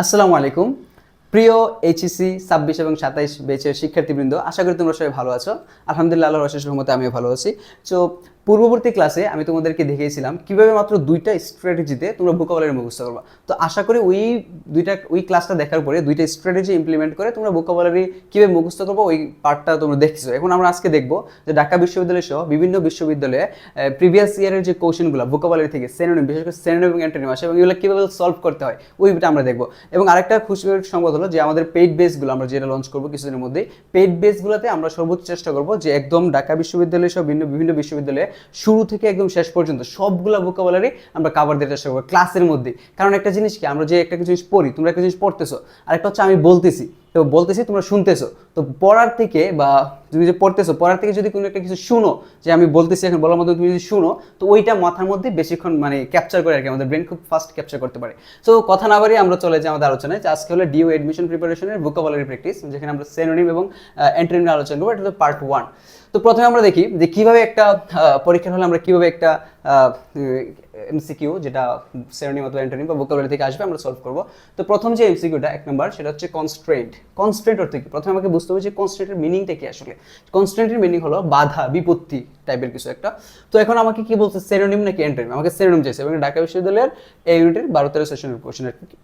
আসসালামু আলাইকুম প্রিয় এইচএসসি 26 এবং 27 ব্যাচের শিক্ষার্থীবৃন্দ, আশা করি তোমরা সবাই ভালো আছো। আলহামদুলিল্লাহ, আল্লাহর অশেষ রহমতে আমিও ভালো আছি। সো পূর্ববর্তী ক্লাসে আমি তোমাদেরকে দেখিয়েছিলাম কিভাবে মাত্র দুইটা স্ট্র্যাটেজিতে তোমরা ভোকাবুলারি মুখস্থ করবা। তো আশা করি ওই ক্লাসটা দেখার পরে দুইটা স্ট্র্যাটেজি ইমপ্লিমেন্ট করে তোমরা ভোকাবুলারি কীভাবে মুখস্থ করবো ওই পার্টটা তোমরা দেখছো। এখন আমরা আজকে দেখবো যে ঢাকা বিশ্ববিদ্যালয় সহ বিভিন্ন বিশ্ববিদ্যালয়ে প্রিভিয়াস ইয়ারের যে কোশ্চেনগুলো ভোকাবুলারি থেকে সিনোনিম, বিশেষ করে সিনোনিম এবং অ্যান্টোনিম আসে এবং এগুলো কীভাবে সলভ করতে হয় ওইটা আমরা দেখবো। এবং আরেকটা খুশির সংবাদ হলো যে আমাদের পেইড বেসগুলো আমরা যেটা লঞ্চ করবো কিছুদিনের মধ্যেই, পেইড বেসগুলোতে আমরা সর্বোচ্চ চেষ্টা করবো যে একদম ঢাকা বিশ্ববিদ্যালয় সহ বিভিন্ন বিশ্ববিদ্যালয়ে শুরু থেকে একদম শেষ পর্যন্ত সবগুলো ভোকাবুলারি আমরা কাভার দিতে চেষ্টা করবো ক্লাসের মধ্যে। কারণ একটা জিনিস কি, আমরা যে একটা জিনিস পড়ি, তোমরা একটা জিনিস পড়তেছো, আর একটা হচ্ছে আমি বলতেছি তোমরা শুনতেছো। তো পড়ার থেকে বা তুমি যে পড়তেছো পড়ার থেকে যদি কোনো একটা কিছু শুনো, যে আমি বলতেছি এখন বলার মধ্যে তুমি যদি শুনো, তো ওইটা মাথার মধ্যে বেশিক্ষণ ক্যাপচার করে আর কি, আমাদের ব্রেন খুব ফাস্ট ক্যাপচার করতে পারে। সো কথা না বাড়িয়ে আমরা চলে যাই আমাদের আলোচনায়। যে আজকে হলো ডিও এডমিশন প্রিপারেশনের ভোকাবুলারি প্র্যাকটিস, যেখানে আমরা সিনোনিম এবং অ্যান্টোনিম নিয়ে আলোচনা করবো। এটা হলো পার্ট 1। তো প্রথমে আমরা দেখি যে কিভাবে একটা পরীক্ষার হলে আমরা কিভাবে একটা এমসিকিউ যেটা সিনোনিম অথবা অ্যান্টোনিম বা ভোকাবুলারি থেকে আসবে আমরা সলভ করব। তো প্রথম যে এমসিকিউটা 1 নম্বর, সেটা হচ্ছে কনস্ট্রেন্ট। কনস্ট্রেন্ট অর্থ কি? প্রথমে আমাকে বুঝতে হবে যে কনস্ট্রেন্টের মিনিংটা কি আসলে। কনস্ট্রেন্টের মিনিং হলো বাধা, বিপত্তি টাইপের কিছু একটা। তো এখন আমাকে কি বলছে, সিনোনিম নাকি অ্যান্টোনিম? আমাকে সিনোনিম চাইছে এবং ঢাকা বিশ্ববিদ্যালয়ের এই ইউনিটের 12-13 সেশনের কোশ্চেন আর কি।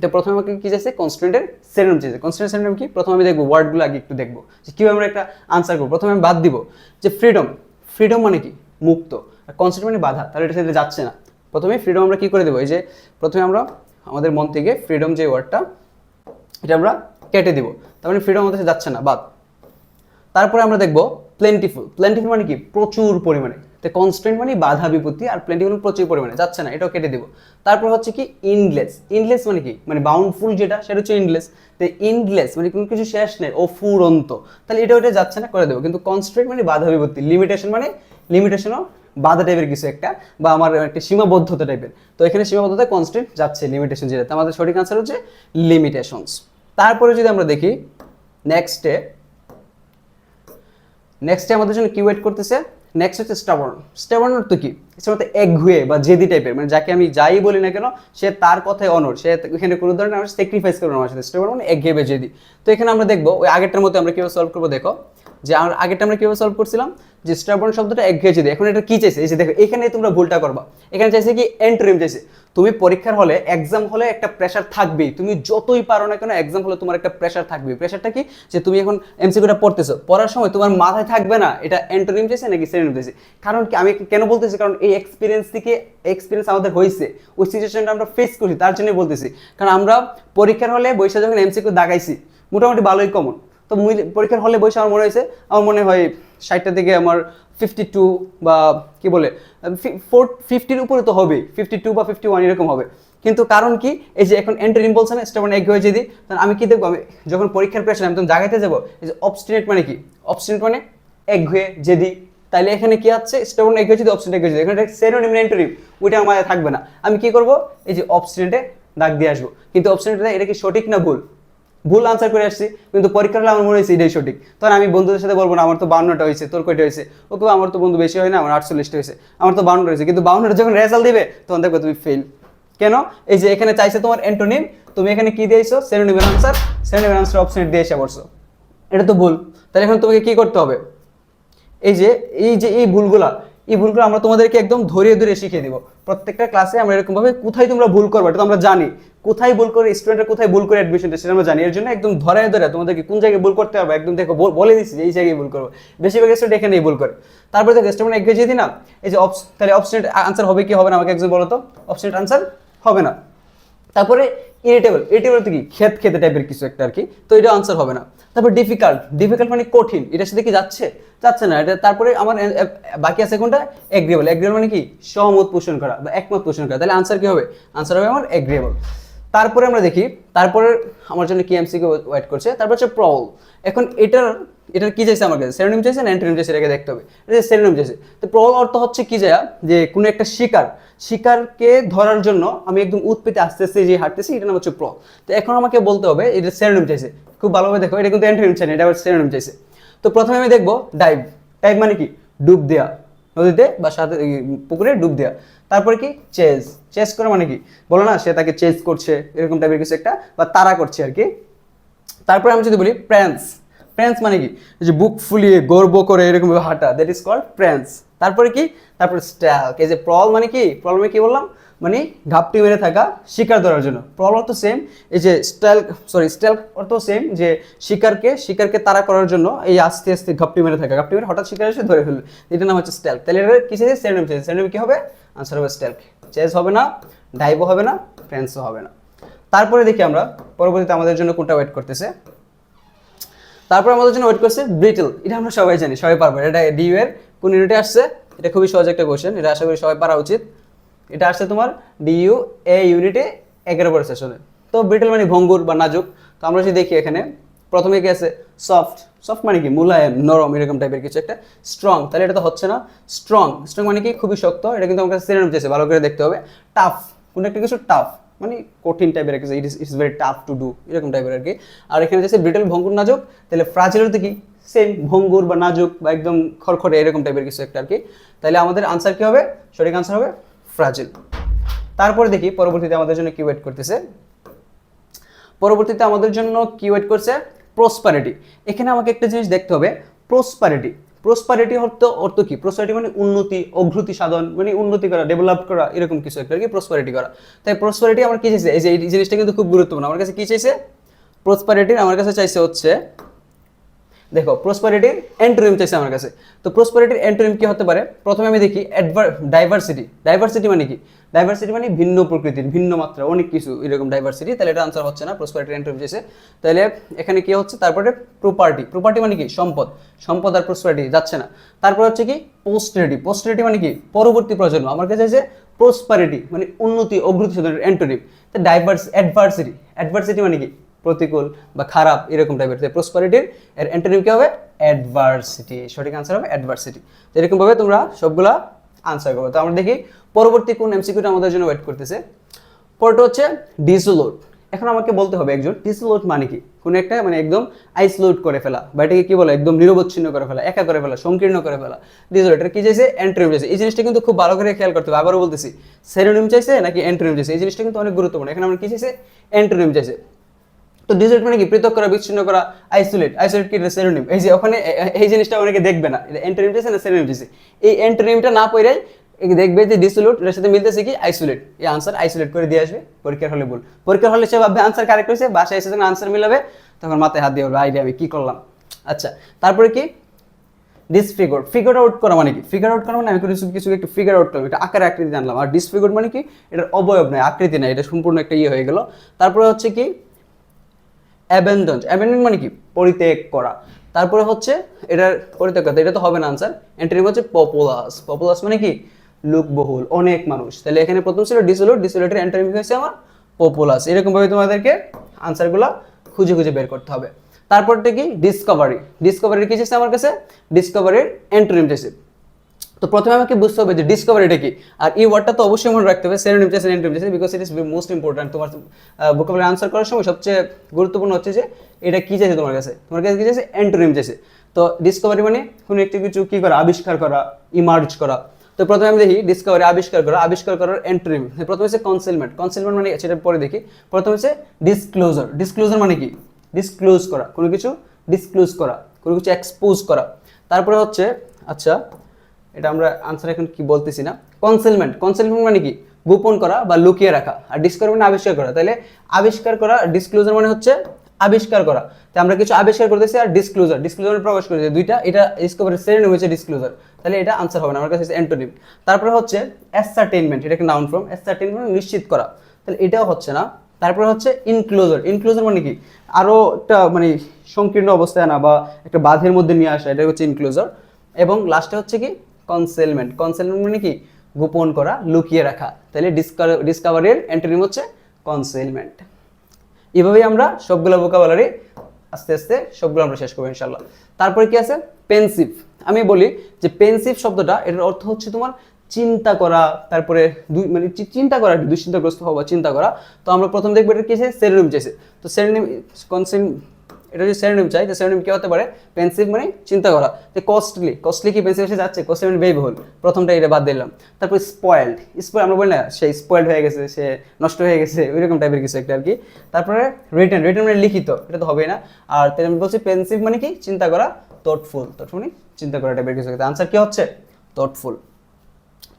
তো প্রথমে আমাকে কি চাইছে, কনস্ট্রেন্টের সিনোনিম চাইছে। কনস্ট্রেন্ট সিনোনিম কি প্রথমে আমি দেখবো, ওয়ার্ডগুলো আগে একটু দেখবো যে কিভাবে আমরা একটা আনসার করবো। প্রথমে আমি বাদ দিব যে ফ্রিডম। ফ্রিডম মানে কি? মুক্ত। আর কনস্ট্রেন্ট মানে বাধা, তাহলে এটা সাথে যাচ্ছে না। প্রথমে ফ্রিডম আমরা কি করে দেবো, এই যে প্রথমে আমরা আমাদের মন থেকে ফ্রিডম যে ওয়ার্ডটা এটা আমরা কেটে দিব, তার মানে ফ্রিডম আমাদের যাচ্ছে না, বাদ। তারপরে আমরা দেখবো প্লেন্টিফুল। প্লেন্টিফুল মানে কি? প্রচুর পরিমাণে। তো কনস্ট্যান্ট মানে বাধা বিপত্তি, আর প্লেন্টিফুল প্রচুর পরিমাণে, যাচ্ছে না, এটাও কেটে দিব। তারপর হচ্ছে কি ইন্ডলেস। ইন্ডলেস মানে কি? মানে বাউন্ডফুল যেটা, সেটা হচ্ছে ইন্ডলেস। তো ইন্ডলেস মানে কোনো কিছু শেষ নেই, অফুরন্ত, তাহলে এটা যাচ্ছে না, করে দেবো। কিন্তু কনস্ট্যান্ট মানে বাধা বিপত্তি। লিমিটেশন মানে লিমিটেশনও বাধা টাইপের কিছু একটা, বা আমার একটা সীমাবদ্ধতা টাইপের। তো এখানে সীমাবদ্ধতা কনস্ট্যান্ট যাচ্ছে, লিমিটেশন যেটা, আমাদের সঠিক আনসার হচ্ছে লিমিটেশনস। তারপরে যদি আমরা দেখি নেক্সটে আমাদের জন্য কি ওয়েট করতেছে, নেক্সট হচ্ছে স্টাবর্ন। স্টাবর্ন অর্থ কি? সেটা একঘুয়ে বা জেদি টাইপের, মানে যাকে আমি যাই বলি না কেন সে তার কথায় অনড়, সে এখানে কোনো ধরনের আমরা স্যাক্রিফাইস করবো আমার সাথে। স্টাবর্ন মানে একঘেয়ে বা জেদি। তো এখানে আমরা দেখবো ওই আগেরটার মধ্যে আমরা কিভাবে সলভ করবো। দেখো যে আগেরটা আমরা কিভাবে সলভ করছিলাম, যে স্টাবর্ন শব্দটা একঘেয়ে জেদি। এখন এটা কি চাইছে, এই যে দেখো এখানে তোমরা ভুলটা করবা। এখানে চাইছে কি অ্যান্টোনিম চাইছে। তুমি পরীক্ষার হলে এক্সাম হলে একটা প্রেশার থাকবেই, তুমি যতই পারো না কেন এক্সাম হলে তোমার একটা প্রেশার থাকবে। প্রেশারটা কি? যে তুমি এখন এমসিকিউটা পড়তেছো, পড়ার সময় তোমার মাথায় থাকবে না এটা অ্যান্টোনিম চাইছে নাকি সিনোনিম চাইছে। কারণ কি আমি কেন বলতেছি, কারণ এই এক্সপিরিয়েন্স আমাদের হয়েছে, ওই সিচুয়েশনটা আমরা ফেস করছি, তার জন্যই বলতেছি। কারণ আমরা পরীক্ষার হলে বৈশা যখন এমসিকিউ দাগাইছি মোটামুটি ভালোই কমন। তো পরীক্ষার হলে বসে আমার মনে হয় 60টা থেকে আমার 52 বা কি বলে 50-র উপরে তো হবে, 52 বা 51 এরকম হবে। কিন্তু কারণ কি, এই যে এখন অ্যান্টোনিম বলছে না, স্টাবর্ন একঘেয়ে জেদি, তাহলে আমি কি দেখবো, আমি যখন পরীক্ষার প্রেশার আমি তখন জায়গাতে যাবো, এই যে অবস্টিনেট মানে কি? অবস্টিনেট মানে একঘেয়ে জেদি। তাইলে এখানে কি আছে, স্টাবর্ন একঘেয়ে জেদি, অবস্টিনেট একঘেয়ে জেদি। এখানে সিনোনিম অ্যান্টোনিম ওইটা আমার থাকবে না। আমি কি করবো, এই যে অবস্টিনেটে দাগ দিয়ে আসবো। কিন্তু অবস্টিনেটে এটা কি সঠিক না ভুল? ভুল আনসার করে আসছি, কিন্তু পরীক্ষার হলে আমার মনে হয়েছে এটাই সঠিক। তখন আমি বন্ধুদের সাথে বলবো না আমার তো 52টা হয়েছে, তোর কয়টা হয়েছে? ওকে আমার তো বন্ধু বেশি হয় না, আমার 48টা হয়েছে, আমার তো 52টা হয়েছে। কিন্তু 52টা যখন রেজাল্ট দিবে তখন দেখবে তুমি ফেল। কেন? এই যে এখানে চাইছে তোমার অ্যান্টোনিম, তুমি এখানে কি দিয়েছো, সিনোনিমের আনসার, সিনোনিমের আনসার অপশন দিয়ে এসে পড়ছো, এটা তো ভুল। তাহলে এখন তোমাকে কি করতে হবে, এই ভুলগুলো আমরা তোমাদেরকে একদম ধরে শিখিয়ে দিব। প্রত্যেকটা ক্লাসে আমরা এরকমভাবে কোথায় তোমরা ভুল করবে এটা তো আমরা জানি, কোথায় ভুল করে স্টুডেন্টরা কোথায় ভুল করে অ্যাডমিশন সেটা আমরা জানি। এর জন্য একদম ধরে তোমাদেরকে কোন জায়গায় ভুল করতে হবে একদম দেখো বলে দিচ্ছি যে এই জায়গায় ভুল করবো। বেশিরভাগ স্টুডেন্ট এখানেই ভুল করে। তারপরে দেখো স্টুডেন্ট একঘেয়ে যদি না, এই যে তাহলে অপশন আনসার হবে কি হবে না, আমাকে একজন বলো তো, অপশন আনসার হবে না। তারপরে ইরিটেবল তো কি? খেতে টাইপের কিছু একটা আর কি, তো এটা আনসার হবে না। তারপর ডিফিকাল্ট মানে কঠিন, এটার সাথে কি যাচ্ছে না এটা। তারপরে আমার বাকি আছে কোনটা, এগ্রিয়েবল মানে কি? সহমত পোষণ করা বা একমত পোষণ করা। তাহলে আনসার কি হবে? আনসার হবে আমার এগ্রিয়েবল। তারপরে আমরা দেখি, তারপরে আমার জন্য কি এমসিকিউ ওয়েট করছে। তারপর হচ্ছে প্রবল। এখন এটার কি চাইছে আমার কাছে, সিনোনিম চাইছে না অ্যান্টোনিম চাইছে, এটাকে দেখতে হবে। এটা সিনোনিম চাইছে। তো প্রবল অর্থ হচ্ছে কি যায়, যে কোনো একটা শিকারকে ধরার জন্য আমি একদম উৎপেতে আস্তে আস্তে যে হাঁটতেছি, এটা নাম হচ্ছে প্রবল। তো এখন আমাকে বলতে হবে এটা সিনোনিম চাইছে, খুব ভালোভাবে দেখো, এটা কিন্তু অ্যান্টোনিম চাই না, এটা আবার সিনোনিম চাইছে। তো প্রথমে আমি দেখবো ডাইভ মানে কি? ডুব দেওয়া, নদীতে বা সাথে পুকুরে ডুব দেওয়া। তারপরে কি চেজ, চেজ করা মানে কি বলো না, সে তাকে চেজ করছে এরকম টাইপের কিছু একটা, বা তাড়া করছে আর কি। তারপরে আমি যদি বলি প্র্যান্স, প্র্যান্স মানে কি যে বুক ফুলিয়ে গর্ব করে এরকম হাঁটা, দ্যাট ইজ কল্ড প্র্যান্স। তারপরে কি, তারপরে স্ট্যালক, এই যে প্রল মানে কি, প্রলমে কি বললাম, মানে ঘাপটি মেরে থাকা শিকার ধরার জন্য। প্রল অর্থ সেম, এই যে স্ট্যালক, সরি স্ট্যালক অর্থ সেম, যে শিকারকে তাড়া করার জন্য এই আস্তে আস্তে ঘাপটি মেরে থাকা, ঘাপটি মেরে হঠাৎ শিকার এসে ধরে ফেলবে, এটার নাম হচ্ছে স্ট্যালক। তাহলে এটা কি চাইছে, সিনোনিম চাইছে, সিনোনিম কি হবে, আনসার হবে স্ট্যালক। চেজ হবে না, ডাইভও হবে না, প্র্যান্সও হবে না। তারপরে দেখি আমরা পরবর্তীতে আমাদের জন্য কোনটা ওয়েট করতেছে। তারপর আমাদের জন্য ওয়েট করছে ব্রিটল, এটা আমরা সবাই জানি, সবাই পারবো। এটা ডিইউ এর কোন ইউনিটে আসছে, এটা খুবই সহজ একটা কোশ্চেন, এটা আশা করি সবাই পারা উচিত। এটা আসছে তোমার ডিইউ এ ইউনিটে 11 নম্বর সেশনে। তো ব্রিটল মানে ভঙ্গুর বা নাজুক। তো আমরা যদি দেখি এখানে প্রথমে কি আছে, সফট, সফট মানে কি মুলায়েম, নরম এরকম টাইপের কিছু একটা। স্ট্রং, তাহলে এটা তো হচ্ছে না। স্ট্রং, স্ট্রং মানে কি খুবই শক্ত, এটা কিন্তু আমার কাছে সিনোনিম চাইছে, ভালো করে দেখতে হবে। টাফ, কোন একটা কিছু টাফ মানে কঠিন টাইপের কিছু, it's very tough to do এরকম টাইপের আর কি। আর এখানে যাচ্ছে ব্রিটল ভঙ্গুর নাজুক, তাহলে ফ্রাজিলের তো কি সেম, ভঙ্গুর বা নাজুক বা একদম খড়খড়ে এরকম টাইপের কিছু একটা আর কি। তাহলে আমাদের আনসার কি হবে, সঠিক আনসার হবে ফ্রাজিল। তারপরে দেখি পরবর্তীতে আমাদের জন্য কি ওয়েট করতেছে। পরবর্তীতে আমাদের জন্য কি ওয়েট করছে, প্রসপারিটি। এখানে আমাকে একটা জিনিস দেখতে হবে, প্রসপারিটি, প্রসপারিটি অর্থ কি, প্রসপারিটি মানে উন্নতি, অগ্রতি সাধন, মানে উন্নতি করা, ডেভেলপ করা এরকম কিছু একটা আর কি, প্রসপারিটি করা। তাই প্রসপারিটি আমার কি চাইছে, এই যে এই জিনিসটা কিন্তু খুব গুরুত্বপূর্ণ, আমার কাছে কি চাইছে, প্রসপারিটির আমার কাছে চাইছে হচ্ছে, দেখো প্রসপারিটির অ্যান্টোনিম চাইছে আমার কাছে। তো প্রসপারিটির অ্যান্টোনিম কি হতে পারে, প্রথমে আমি দেখি ডাইভার্সিটি। ডাইভার্সিটি মানে কি, ডাইভার্সিটি মানে ভিন্ন প্রকৃতির, ভিন্ন মাত্রা, অনেক কিছু এরকম ডাইভার্সিটি। তাহলে এটা আনসার হচ্ছে না, প্রসপারিটির অ্যান্টোনিম চাইছে। তাহলে এখানে কি হচ্ছে, তারপরে প্রপার্টি, প্রপার্টি মানে কি সম্পদ, সম্পদ আর প্রসপারিটি যাচ্ছে না। তারপর হচ্ছে কি পোস্টেরিটি, পোস্টেরিটি মানে কি পরবর্তী প্রজন্ম, আমার কাছে চাইছে প্রসপারিটি মানে উন্নতি, অগ্রতি সাধনের অ্যান্টোনিম। তো অ্যাডভার্সিটি, অ্যাডভার্সিটি মানে কি প্রতিকূল বা খারাপ এরকম টাইপের। প্রসপারিটির এর অ্যান্টোনিম কি হবে, অ্যাডভার্সিটি, সঠিক আনসার হবে অ্যাডভার্সিটি। এরকম ভাবে তোমরা সবগুলা আনসার করবে। তো আমরা দেখি পরবর্তী কোন এমসিকিউটা আমাদের জন্য ওয়েট করতেছে। পরটা হচ্ছে ডিসোলোট। এখন আমাকে বলতে হবে একজন ডিসোলোট মানে কি, কোন একটা মানে একদম আইসোলেট করে ফেলা, বা এটাকে কি বলে একদম নিরবচ্ছিন্ন করে ফেলা, একা করে ফেলা, সংকীর্ণ করে ফেলা। ডিসোলোট এটা কি চাইছে, অ্যান্টোনিম চাইছে। এই জিনিসটা কিন্তু খুব ভালো করে খেয়াল করতে হবে, আবারও বলতেছি, সিনোনিম চাইছে নাকি অ্যান্টোনিম চাইছে, এই জিনিসটা কিন্তু অনেক গুরুত্বপূর্ণ। এখানে আমরা কি চাইছে, অ্যান্টোনিম চাইছে। তো ডিসোলেট মানে কি পৃথক করা, বিচ্ছিন্ন করা। আইসোলেট, আইসোলেট কি সিনোনিম, এই যে ওখানে এই জিনিসটা অনেকে দেখবে না, এটা অ্যান্টোনিম চাইছে না সিনোনিম চাইছে, এই অ্যান্টোনিমটা না পড়াই দেখবে যে ডিসোলেট এর সাথে মিলতেছে কি আইসোলেট, এই আনসার আইসোলেট করে দিয়ে আসবে। পরীক্ষার হলে বল, পরীক্ষার হলে সে ভাববে আনসার কারেক্ট হয়েছে, বাসায় এসে যখন আনসার মিলাবে তখন মাথায় হাত দিয়ে বলবে আইডিয়া আমি কি করলাম। আচ্ছা, তারপরে কি ডিসফিগার, ফিগার আউট করা মানে কি, ফিগার আউট করা মানে আমি কিছু একটু ফিগার আউট করলাম, এটা আকার আকৃতি জানলাম। আর ডিসফিগার মানে কি, এটার অবয়ব নয়, আকৃতি নয়, এটা সম্পূর্ণ একটা ইয়ে হয়ে গেল। তারপরে হচ্ছে কি অ্যাবেন্ডন, অ্যাবেন্ডন মানে কি পরিত্যাগ করা। তারপরে হচ্ছে এটার পরিত্যাগ করা, এটা তো হবে না আনসার। অ্যান্টোনিম হচ্ছে পপুলাস, পপুলাস মানে কি লোকবহুল, অনেক মানুষ। তাহলে এখানে প্রথম ছিল ডিসোলেট, ডিসোলেটের অ্যান্টোনিম হচ্ছে আমার পপুলাস। এরকম ভাবে তোমাদেরকে আনসারগুলো খুঁজে খুঁজে বের করতে হবে। তারপরটা কি ডিসকভারি, ডিসকভারির কি চাইছে আমার কাছে, ডিসকভারির অ্যান্টোনিম চাইছে। তো প্রথমে আমাকে বুঝতে হবে যে ডিসকভারিটা কি, আর এই ওয়ার্ডটা তো অবশ্যই মনে রাখতে হবে, সিনোনিম চাইছে অ্যান্টোনিম চাইছে, because it is most important. তোমার ভোকাবুলারি আনসার করার সময় সবচেয়ে গুরুত্বপূর্ণ হচ্ছে যে এটা কি চাইছে তোমার কাছে, তোমার কাছে কি চাইছে, অ্যান্টোনিম চাইছে। তো ডিসকভারি মানে কোনো একটি কিছু কি করা, আবিষ্কার করা, ইমার্জ করা। তো প্রথমে আমি দেখি ডিসকভারি, আবিষ্কার করা, আবিষ্কার করার অ্যান্টোনিম। প্রথমে হচ্ছে কনসিলমেন্ট, কনসিলমেন্ট মানে সেটা পরে দেখি। প্রথমে হচ্ছে ডিসক্লোজার, ডিসক্লোজার মানে কি ডিসক্লোজ করা, কোনো কিছু ডিসক্লোজ করা, কোনো কিছু এক্সপোজ করা। তারপরে হচ্ছে আচ্ছা এটা আমরা আনসার এখন কি বলতেছি না। কনসিলমেন্ট, কনসিলমেন্ট মানে কি গোপন করা বা লুকিয়ে রাখা। আর ডিসকভার মানে আবিষ্কার করা, তাহলে আবিষ্কার করা, ডিসক্লোজার মানে হচ্ছে আবিষ্কার করা। তাই আমরা কিছু আবিষ্কার করতেছি, আর ডিসক্লোজার, ডিসক্লোজার প্রকাশ করেছে দুইটা, এটা ডিসকভারের সিনোনিম হচ্ছে ডিসক্লোজার, তাহলে এটা আনসার হবে না, আমার কাছে অ্যান্টোনিম। তারপরে হচ্ছে অ্যাসারটেইনমেন্ট, এটা একটা নাউন ফর্ম, অ্যাসারটেইনমেন্ট নিশ্চিত করা, তাহলে এটাও হচ্ছে না। তারপরে হচ্ছে ইনক্লোজার, ইনক্লোজার মানে কি আরো একটা মানে সংকীর্ণ অবস্থায় আনা বা একটা বাঁধের মধ্যে নিয়ে আসা, এটা হচ্ছে ইনক্লোজার। এবং লাস্টে হচ্ছে কি কনসেলমেন্ট, কনসেলমেন্ট মানে কি গোপন করা, লুকিয়ে রাখা, তাহলে ডিসকভারির অ্যান্টোনিম হচ্ছে কনসেলমেন্ট। এভাবেই আমরা সবগুলো ভোকাবুলারি আস্তে আস্তে সবগুলো আমরা শেষ করবো ইনশাল্লাহ। তারপরে কি আছে পেন্সিভ। আমি বলি যে পেন্সিভ শব্দটা এটার অর্থ হচ্ছে তোমার চিন্তা করা, তারপরে মানে চিন্তা করা, দুশ্চিন্তাগ্রস্ত হওয়া, চিন্তা করা। তো আমরা প্রথম দেখবো এটা কি আছে, সিনোনিম চাইছে। তো সিনোনিম এটা যদি সিনোনিম চাই, তো সিনোনিম কি হতে পারে? পেন্সিভ মানে চিন্তা করা। তো কস্টলি, কস্টলি কি পেন্সিভ এসে যাচ্ছে? কস্টলি মানে ব্যয়বহুল, প্রথমটা এটা বাদ দিলাম। তারপর স্পয়েলড, স্পয়েল আমরা বলি না সে স্পয়েলড হয়ে গেছে, সে নষ্ট হয়ে গেছে, ওইরকম টাইপের কিছু একটা আর কি। তারপরে রিটেন, রিটেন মানে লিখিত, এটা তো হবেই না। আর তাহলে আমি বলছি পেন্সিভ মানে কি? চিন্তা করা। থটফুল, থটফুল মানে চিন্তা করা টাইপের কিছু একটা। আনসার কি হচ্ছে? থটফুল।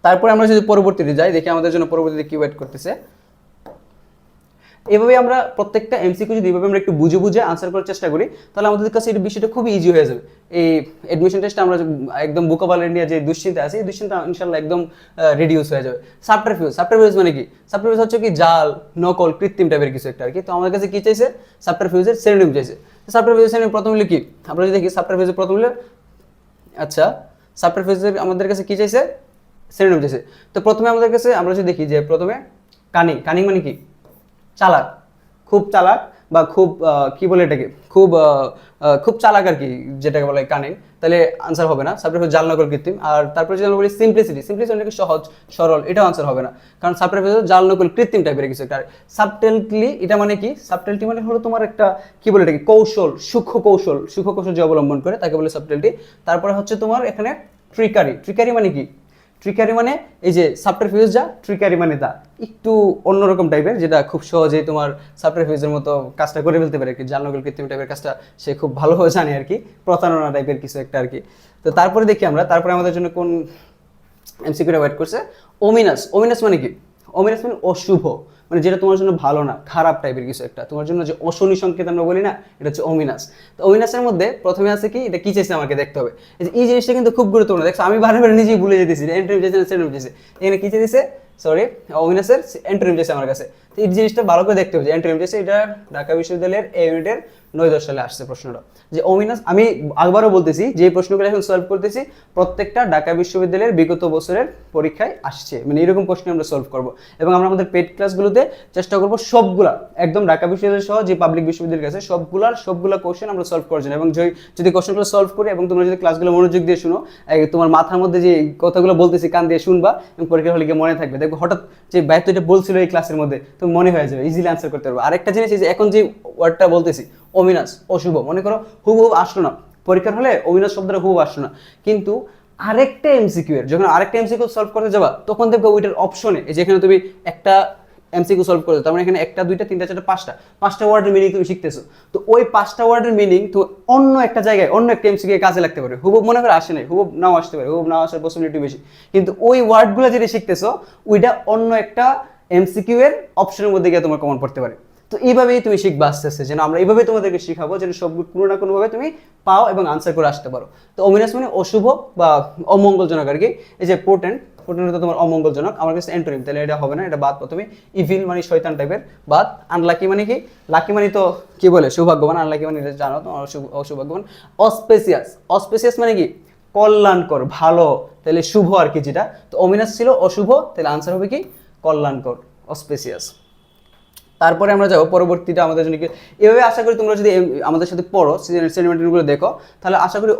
তারপরে আমরা যদি পরবর্তীতে যাই, দেখি আমাদের জন্য পরবর্তীতে কি ওয়েট করতেছে। এভাবে আমরা প্রত্যেকটা এমসিকিউ যদি এভাবে আমরা একটু বুঝে বুঝে আনসার করার চেষ্টা করি, তাহলে আমাদের কাছে এই বিষয়টা খুবই ইজি হয়ে যাবে। এই এডমিশন টেস্টে আমরা একদম বুকাবল ইন্ডিয়া যে দুশ্চিন্তা আছে, এই দুশ্চিন্তা ইনশাল্লাহ একদম রিডিউস হয়ে যাবে। সাবটারফিউজ, সাবটারফিউজ মানে কি? সাবটারফিউজ হচ্ছে কি? জাল, নকল, কৃত্রিম টাইপের কিছু একটা আর কি। তো আমাদের কাছে কি চাইছে? সাবটারফিউজের সিনোনিম চাইছে। সাবটারফিউজের সিনোনিম প্রথম হলো কি? আমরা যদি দেখি সাবটারফিউজের প্রথম হলো, আচ্ছা সাবটারফিউজের আমাদের কাছে কি চাইছে? সিনোনিম চাইছে। তো প্রথমে আমাদের কাছে আমরা যদি দেখি যে প্রথমে কানিং, কানিং মানে কি? চালাক, খুব চালাক বা খুব কি বলে এটাকে, খুব খুব চালাক আর কি, যেটাকে বলে কানিং। তাহলে আনসার হবে না, সাবটারফিউজ জাল, নকল, কৃত্রিম। আর তারপরে যদি আমরা বলি সিম্পলিসিটি, সিম্পলিসিটি অনেক সহজ সরল, এটাও আনসার হবে না, কারণ সাবটারফিউজ জাল, নকল, কৃত্রিম টাইপের কিছু একটা। সাবটেলটি, এটা মানে কি? সাবটেলটি মানে হলো তোমার একটা কি বলে এটাকে, কৌশল, সূক্ষ্ম কৌশল, সূক্ষ্ম কৌশল যে অবলম্বন করে তাকে বলে সাবটেলটি। তারপরে হচ্ছে তোমার এখানে ট্রিকারি, ট্রিকারি মানে কি? ট্রিকারি মানে এই যে সাবটারফিউজ যা, ট্রিকারি মানে তা, একটু অন্যরকম টাইপের, যেটা খুব সহজেই তোমার সাবটারফিউজের মতো কাজটা করে ফেলতে পারে আর কি। জাল, নকল, কৃত্রিম টাইপের কাজটা সে খুব ভালোভাবে জানে আর কি, প্রতারণা টাইপের কিছু একটা আর কি। তো তারপরে দেখি আমরা, তারপরে আমাদের জন্য কোন এমসিকিউটা ওয়েট করছে। ওমিনাস, ওমিনাস মানে কি? ওমিনাস মানে অশুভ, মানে যেটা তোমার জন্য ভালো না, খারাপ টাইপের কিছু একটা, তোমার জন্য যে অশনি সংকেত আমরা বলি না, এটা হচ্ছে ওমিনাস। তো ওমিনাসের মধ্যে প্রথমে আছে কি? এটা কি চাইছে আমাকে দেখতে হবে। এই জিনিসটা কিন্তু খুব গুরুত্বপূর্ণ। দেখছো আমি বারে বারে নিজেই ভুলে যেতেছি, এন্ট্রিম চাইছে না সিনোনিম চাইছে। এখানে কি চাইছে? সরি, ওমিনাসের এন্ট্রিম চাইছে আমার কাছে। তো এই জিনিসটা ভালো করে দেখতে হবে যে এন্ট্রিম চাইছে, এটা ঢাকা বিশ্ববিদ্যালয়ের এ ইউনিটের 9-10 সালে আসছে প্রশ্নটা। যে ওমিনাস, আমি আবারও বলতেছি যে প্রশ্নগুলো এখন সলভ করতেছি প্রত্যেকটা ঢাকা বিশ্ববিদ্যালয়ের বিগত বছরের পরীক্ষায় আসছে, মানে এরকম প্রশ্ন আমরা সলভ করব। এবং আমরা আমাদের পেড ক্লাসগুলোতে চেষ্টা করব সবগুলা একদম ঢাকা বিশ্ববিদ্যালয় সহ যে পাবলিক বিশ্ববিদ্যালয় আছে সবগুলা কোশ্চেন আমরা সলভ করার জন্য। এবং যদি কোশ্চেনগুলো সলভ করি এবং তোমরা যদি ক্লাসগুলো মনোযোগ দিয়ে শুনো, তোমার মাথার মধ্যে যে কথাগুলো বলতেছি কান দিয়ে শুনবা, এবং পরীক্ষা হলে গিয়ে মনে থাকবে। দেখো হঠাৎ যে ভাই তো এটা বলছিল এই ক্লাসের মধ্যে, তো মনে হয়ে যাবে, ইজিলি আনসার করতে পারবো। আরেকটা জিনিস, এই যে এখন যে ওয়ার্ডটা বলতেছি ওমিনাস, অশুভ, মনে করো হুবহুব আসলো না পরীক্ষার হলে, ওমিনাস শব্দটা হুবহুব আসলো না, কিন্তু আরেকটা এমসিকিউ এর যখন আরেকটা এমসিকিউ সলভ করতে যাবা, তখন দেখবে ওইটার অপশনে, এই যেখানে তুমি একটা এমসিকিউ সলভ করছো, তার মানে এখানে একটা, দুইটা, তিনটা, চারটা, পাঁচটা ওয়ার্ডের মিনিং তুমি শিখতেছো। তো ওই 5টা ওয়ার্ডের মিনিং তো অন্য একটা জায়গায়, অন্য একটা এমসিকিউ কাজে লাগতে পারে। হুবহুব মনে করে আসে নাই, হুবহুব নাও আসতে পারে, হুবহুব নাও আসার পসিবিলিটি বেশি, কিন্তু ওই ওয়ার্ডগুলো যেটা শিখতেছো ওইটা অন্য একটা এমসিকিউ এর অপশনের মধ্যে গিয়ে তোমার কমন পড়তে পারে। তো এইভাবেই তুমি শিখবা আস্তে আস্তে, যেন আমরা এইভাবে তোমাদেরকে শিখাবো যেন সব কোনো না কোনোভাবে তুমি পাও এবং আনসার করে আসতে পারো। তো ওমিনাস মানে অশুভ বা অমঙ্গলজনক আর কি। এই যে পোর্টেন্ট, পোর্টেন্ট তো তোমার অমঙ্গলজনক, আমার কাছে এন্টোনিম, তাহলে এটা হবে না, এটা বাদ। প্রথমে ইভিল মানে শয়তান টাইপের, বাদ। আনলাকি মানে কি? লাকি মানে তো কি বলে সৌভাগ্যবান, আনলাকি মানে এটা জানো তো অসৌভাগ্যবান। অসপেসিয়াস, অসপেসিয়াস মানে কি? কল্যাণকর, ভালো, তাহলে শুভ আর কি যেটা। তো ওমিনাস ছিল অশুভ, তাহলে আনসার হবে কি? কল্যাণকর, অসপেসিয়াস। তারপরে আমরা যাবো পরবর্তীটা আমাদের জন্য কি। এভাবে আশা করি তোমরা যদি আমাদের সাথে পড়ো, সেন্টিমেন্টগুলো দেখো, তাহলে আশা করি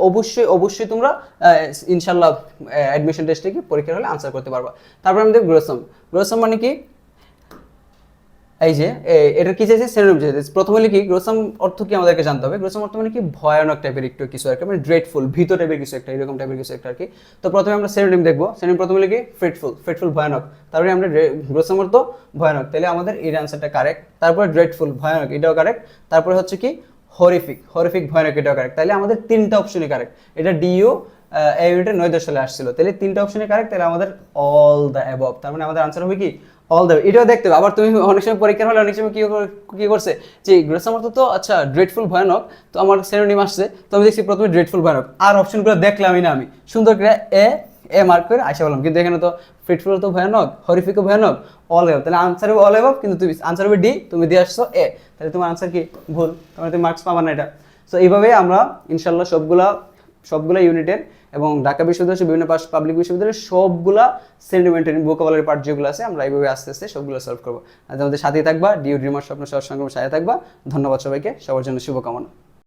অবশ্যই তোমরা ইনশাল্লাহ অ্যাডমিশন টেস্টে কি পরীক্ষা হলে আনসার করতে পারবা। তারপরে আমাদের গ্রোসম, গ্রোসম মানে কি? এই যে এটা কি চাইছে? সিনোনিম চাইছে। প্রথমে কি গ্রোসাম অর্থ কি আমাদেরকে জানতে হবে। গ্রোসাম অর্থ মানে কি? ভয়ানক টাইপের একটু কিছু একটা, মানে ড্রেডফুল, ভীত টাইপের কিছু একটা, এরকম টাইপের কিছু একটা আর কি। তো প্রথমে আমরা সিনোনিম দেখবো। সিনোনিম প্রথমে কি? ফ্রেটফুল, ফ্রেটফুল ভয়ানক। তারপরে আমরা গ্রোসাম অর্থ ভয়ানক, তাহলে আমাদের এই আনসারটা কারেক্ট। তারপরে ড্রেডফুল ভয়ানক, এটাও কারেক্ট। তারপরে হচ্ছে কি? হরিফিক, হরিফিক ভয়ানক, এটাও কারেক্ট। তাহলে আমাদের 3টা অপশনই কারেক্ট। এটা ডিইউ এই ইউনিটে 9-10 সালে আসছিল, তাহলে 3টা অপশনই কারেক্ট। তাহলে আমাদের অল দ্য অ্যাবভ, তার মানে আমাদের আনসার হবে কি? All the. এটাও দেখতে হবে আবার তুমি, অনেক সময় পরীক্ষার হলে অনেক সময় কি করছে যে গ্রোসাম অর্থ তো আচ্ছা ড্রেডফুল ভয়ানক, তো আমার সিনোনিম আসছে, তো আমি দেখছি প্রথমে ড্রেডফুল ভয়ানক, আর অপশনগুলো দেখলামই না আমি, সুন্দর করে এ মার্ক করে আসা বললাম, কিন্তু এখানে তো ফ্রেটফুল তো ভয়ানক, হরিফিকও ভয়ানক, অল অ্যাবভ, তাহলে আনসার হবে অল অ্যাবভ, কিন্তু তুমি আনসার হবে ডি, তুমি দিয়ে আসছো এ, তাহলে তোমার আনসার কি? ভুল, তাহলে তুমি মার্কস পাবা না এটা। সো এইভাবে আমরা ইনশাল্লাহ সবগুলা ইউনিটের এবং ঢাকা বিশ্ববিদ্যালয়ের বিভিন্ন পাবলিক বিশ্ববিদ্যালয়ের সবগুলা সেন্টিমেন্টারি ভোকাবুলারি পার্ট যেগুলো আছে, আমরা এইভাবে আস্তে আস্তে সবগুলো সলভ করবো। আর আমাদের সাথেই থাকবা, ডিউ ড্রিমার স্বপ্ন সহ সংগ্রামের সাথে থাকবা। ধন্যবাদ সবাইকে, সবার জন্য শুভকামনা।